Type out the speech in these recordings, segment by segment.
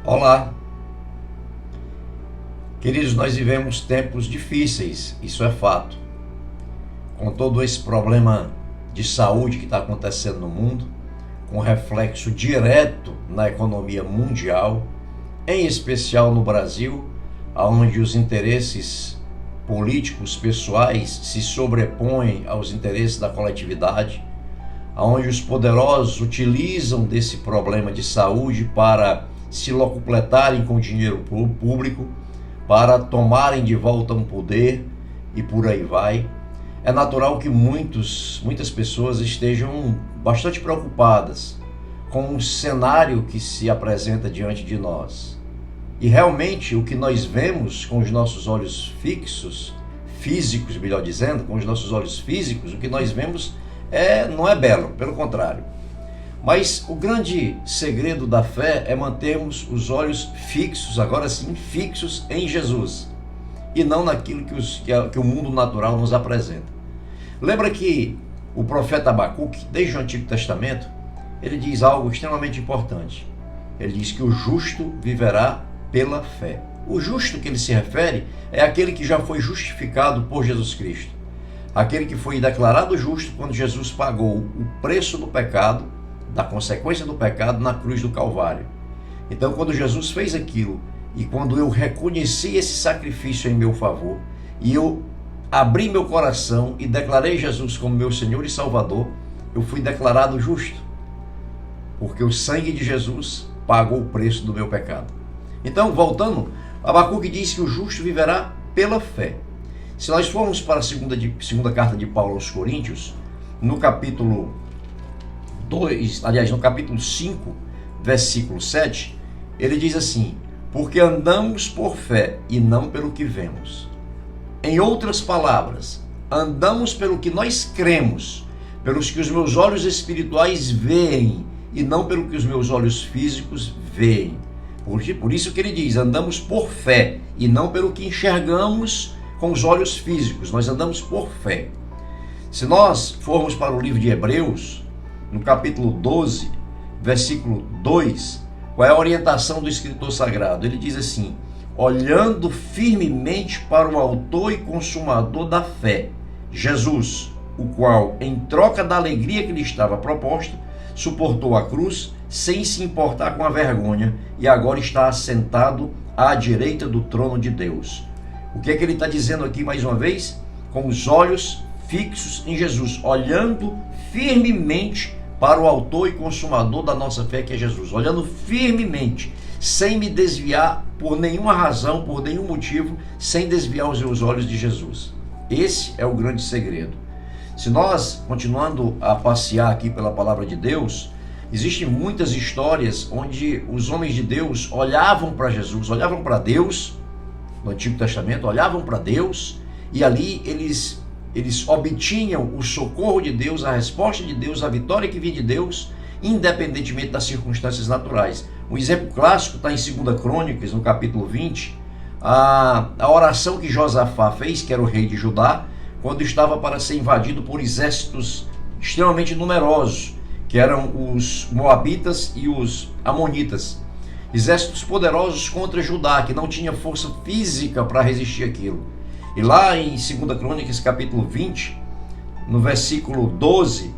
Olá, queridos, nós vivemos tempos difíceis, isso é fato. Com todo esse problema de saúde que está acontecendo no mundo, com reflexo direto na economia mundial, em especial no Brasil, onde os interesses políticos pessoais se sobrepõem aos interesses da coletividade, onde os poderosos utilizam desse problema de saúde para se locupletarem com dinheiro público, para tomarem de volta um poder e por aí vai. É natural que muitas pessoas estejam bastante preocupadas com o cenário que se apresenta diante de nós. E realmente o que nós vemos com os nossos olhos físicos, melhor dizendo, com os nossos olhos físicos, o que nós vemos não é belo, pelo contrário. Mas o grande segredo da fé é mantermos os olhos fixos, agora sim, fixos em Jesus, e não naquilo que o mundo natural nos apresenta. Lembra que o profeta Abacuque, desde o Antigo Testamento, ele diz algo extremamente importante. Ele diz que o justo viverá pela fé. O justo que ele se refere é aquele que já foi justificado por Jesus Cristo. Aquele que foi declarado justo quando Jesus pagou o preço do pecado, da consequência do pecado na cruz do Calvário. Então, quando Jesus fez aquilo, e quando eu reconheci esse sacrifício em meu favor, e eu abri meu coração e declarei Jesus como meu Senhor e Salvador, eu fui declarado justo, porque o sangue de Jesus pagou o preço do meu pecado. Então, voltando, Abacuque diz que o justo viverá pela fé. Se nós formos para a segunda carta de Paulo aos Coríntios, no capítulo 2, no capítulo 5, versículo 7, ele diz assim: porque andamos por fé e não pelo que vemos. Em outras palavras, andamos pelo que nós cremos, pelos que os meus olhos espirituais veem e não pelo que os meus olhos físicos veem. Por isso que ele diz, andamos por fé e não pelo que enxergamos com os olhos físicos, nós andamos por fé. Se nós formos para o livro de Hebreus, no capítulo 12, versículo 2, qual é a orientação do escritor sagrado? Ele diz assim: olhando firmemente para o autor e consumador da fé, Jesus, o qual, em troca da alegria que lhe estava proposta, suportou a cruz, sem se importar com a vergonha, e agora está assentado à direita do trono de Deus. O que é que ele está dizendo aqui mais uma vez? Com os olhos fixos em Jesus, olhando firmemente para o autor e consumador da nossa fé, que é Jesus, olhando firmemente, sem me desviar por nenhuma razão, por nenhum motivo, sem desviar os meus olhos de Jesus. Esse é o grande segredo. Se nós, continuando a passear aqui pela palavra de Deus, existem muitas histórias onde os homens de Deus olhavam para Jesus, olhavam para Deus, no Antigo Testamento, olhavam para Deus, e ali eles obtinham o socorro de Deus, a resposta de Deus, a vitória que vinha de Deus, independentemente das circunstâncias naturais. Um exemplo clássico está em 2 Crônicas, no capítulo 20, a oração que Josafá fez, que era o rei de Judá, quando estava para ser invadido por exércitos extremamente numerosos, que eram os Moabitas e os Amonitas. Exércitos poderosos contra Judá, que não tinha força física para resistir àquilo. E lá em 2 Crônicas, capítulo 20, no versículo 12,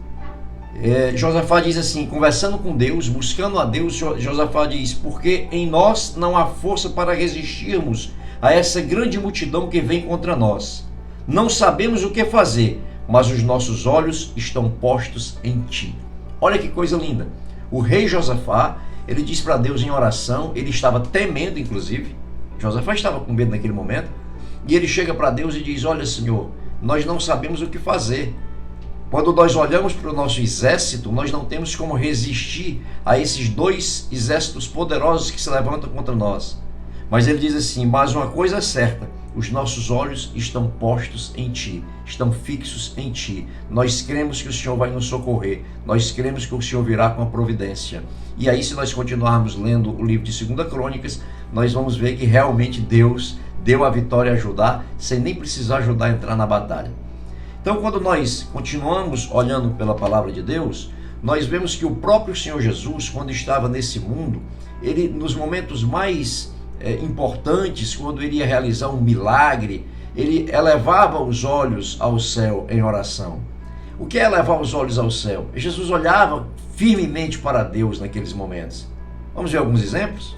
Josafá diz assim, conversando com Deus, buscando a Deus, Josafá diz: porque em nós não há força para resistirmos a essa grande multidão que vem contra nós. Não sabemos o que fazer, mas os nossos olhos estão postos em ti. Olha que coisa linda. O rei Josafá, ele diz para Deus em oração, ele estava temendo, inclusive, Josafá estava com medo naquele momento, e ele chega para Deus e diz: olha, Senhor, nós não sabemos o que fazer. Quando nós olhamos para o nosso exército, nós não temos como resistir a esses dois exércitos poderosos que se levantam contra nós. Mas ele diz assim: mas uma coisa é certa, os nossos olhos estão postos em ti, estão fixos em ti. Nós cremos que o Senhor vai nos socorrer, nós cremos que o Senhor virá com a providência. E aí, se nós continuarmos lendo o livro de 2 Crônicas, nós vamos ver que realmente Deus deu a vitória a Judá, sem nem precisar ajudar a entrar na batalha. Então, quando nós continuamos olhando pela palavra de Deus, nós vemos que o próprio Senhor Jesus, quando estava nesse mundo, ele, nos momentos mais importantes, quando ele ia realizar um milagre, ele elevava os olhos ao céu em oração. O que é elevar os olhos ao céu? Jesus olhava firmemente para Deus naqueles momentos. Vamos ver alguns exemplos?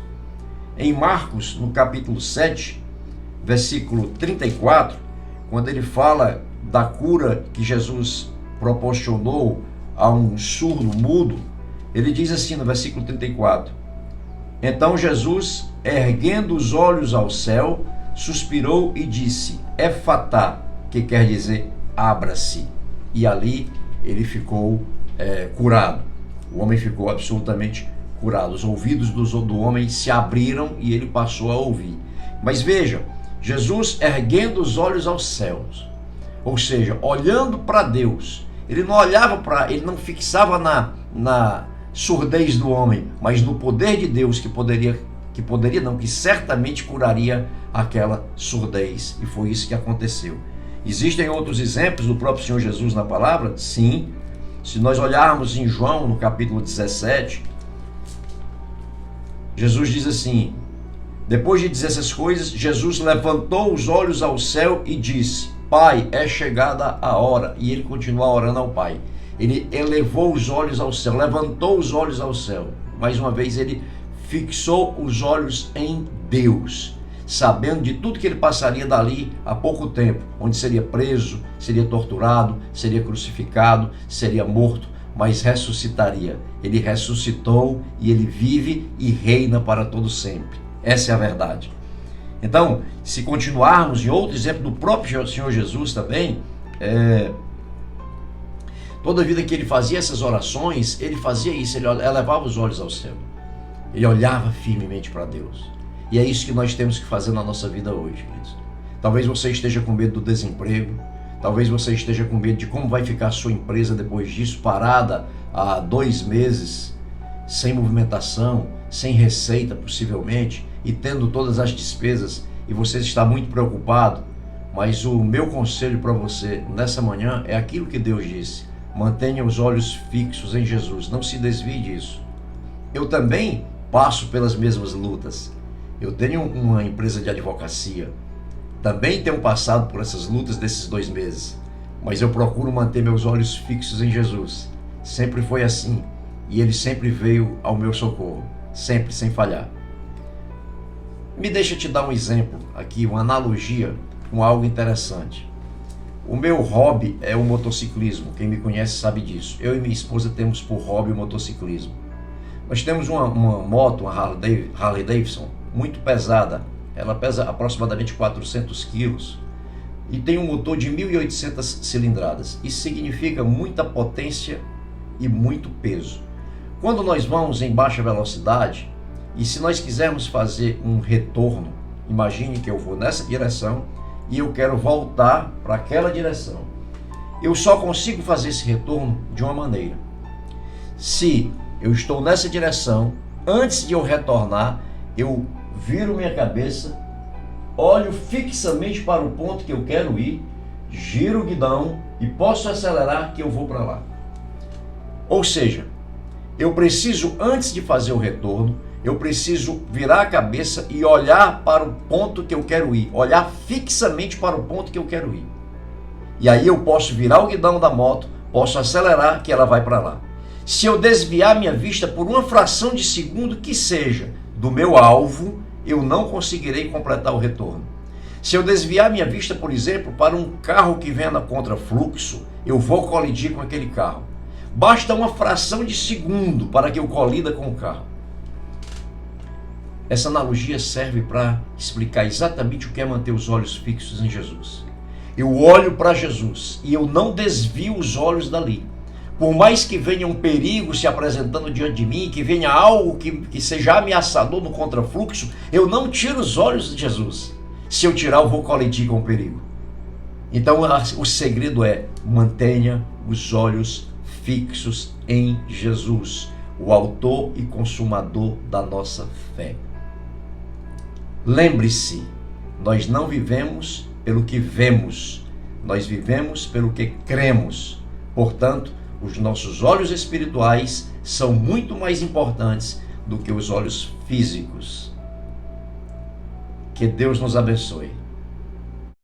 Em Marcos, no capítulo 7, versículo 34, quando ele fala da cura que Jesus proporcionou a um surdo mudo, ele diz assim no versículo 34: então Jesus, erguendo os olhos ao céu, suspirou e disse, Efatá, que quer dizer abra-se. E ali ele ficou curado. O homem ficou absolutamente curado. Os ouvidos do homem se abriram e ele passou a ouvir. Mas veja, Jesus erguendo os olhos aos céus, ou seja, olhando para Deus. Ele não olhava para, ele não fixava na surdez do homem, mas no poder de Deus que certamente curaria aquela surdez. E foi isso que aconteceu. Existem outros exemplos do próprio Senhor Jesus na palavra? Sim. Se nós olharmos em João, no capítulo 17, Jesus diz assim: depois de dizer essas coisas, Jesus levantou os olhos ao céu e disse, Pai, é chegada a hora. E ele continua orando ao Pai. Ele elevou os olhos ao céu, levantou os olhos ao céu. Mais uma vez, ele fixou os olhos em Deus, sabendo de tudo que ele passaria dali a pouco tempo, onde seria preso, seria torturado, seria crucificado, seria morto, mas ressuscitaria. Ele ressuscitou e ele vive e reina para todo sempre. Essa é a verdade. Então, se continuarmos em outro exemplo do próprio Senhor Jesus também, toda vida que ele fazia essas orações, ele fazia isso, ele elevava os olhos ao céu. Ele olhava firmemente para Deus. E é isso que nós temos que fazer na nossa vida hoje, queridos. Talvez você esteja com medo do desemprego, talvez você esteja com medo de como vai ficar a sua empresa depois disso, parada há 2 meses, sem movimentação, sem receita possivelmente, e tendo todas as despesas, e você está muito preocupado. Mas o meu conselho para você nessa manhã é aquilo que Deus disse: mantenha os olhos fixos em Jesus, não se desvie disso. Eu também passo pelas mesmas lutas. Eu tenho uma empresa de advocacia, também tenho passado por essas lutas desses 2 meses, mas eu procuro manter meus olhos fixos em Jesus. Sempre foi assim, e ele sempre veio ao meu socorro, sempre, sem falhar. Me deixa te dar um exemplo aqui, uma analogia com algo interessante. O meu hobby é o motociclismo, quem me conhece sabe disso. Eu e minha esposa temos por hobby o motociclismo. Nós temos uma moto, uma Harley Davidson, muito pesada. Ela pesa aproximadamente 400 quilos e tem um motor de 1.800 cilindradas. Isso significa muita potência e muito peso. Quando nós vamos em baixa velocidade, e se nós quisermos fazer um retorno, imagine que eu vou nessa direção e eu quero voltar para aquela direção. Eu só consigo fazer esse retorno de uma maneira. Se eu estou nessa direção, antes de eu retornar, eu viro minha cabeça, olho fixamente para o ponto que eu quero ir, giro o guidão e posso acelerar que eu vou para lá. Ou seja, eu preciso, antes de fazer o retorno, eu preciso virar a cabeça e olhar para o ponto que eu quero ir, olhar fixamente para o ponto que eu quero ir. E aí eu posso virar o guidão da moto, posso acelerar que ela vai para lá. Se eu desviar minha vista por uma fração de segundo que seja do meu alvo, eu não conseguirei completar o retorno. Se eu desviar minha vista, por exemplo, para um carro que venha na contrafluxo, eu vou colidir com aquele carro. Basta uma fração de segundo para que eu colida com o carro. Essa analogia serve para explicar exatamente o que é manter os olhos fixos em Jesus. Eu olho para Jesus e eu não desvio os olhos dali. Por mais que venha um perigo se apresentando diante de mim, que venha algo que seja ameaçador no contrafluxo, eu não tiro os olhos de Jesus. Se eu tirar, eu vou colidir com o perigo. Então o segredo é: mantenha os olhos fixos em Jesus, o autor e consumador da nossa fé. Lembre-se, nós não vivemos pelo que vemos, nós vivemos pelo que cremos. Portanto, Os nossos olhos espirituais são muito mais importantes do que os olhos físicos. Que Deus nos abençoe.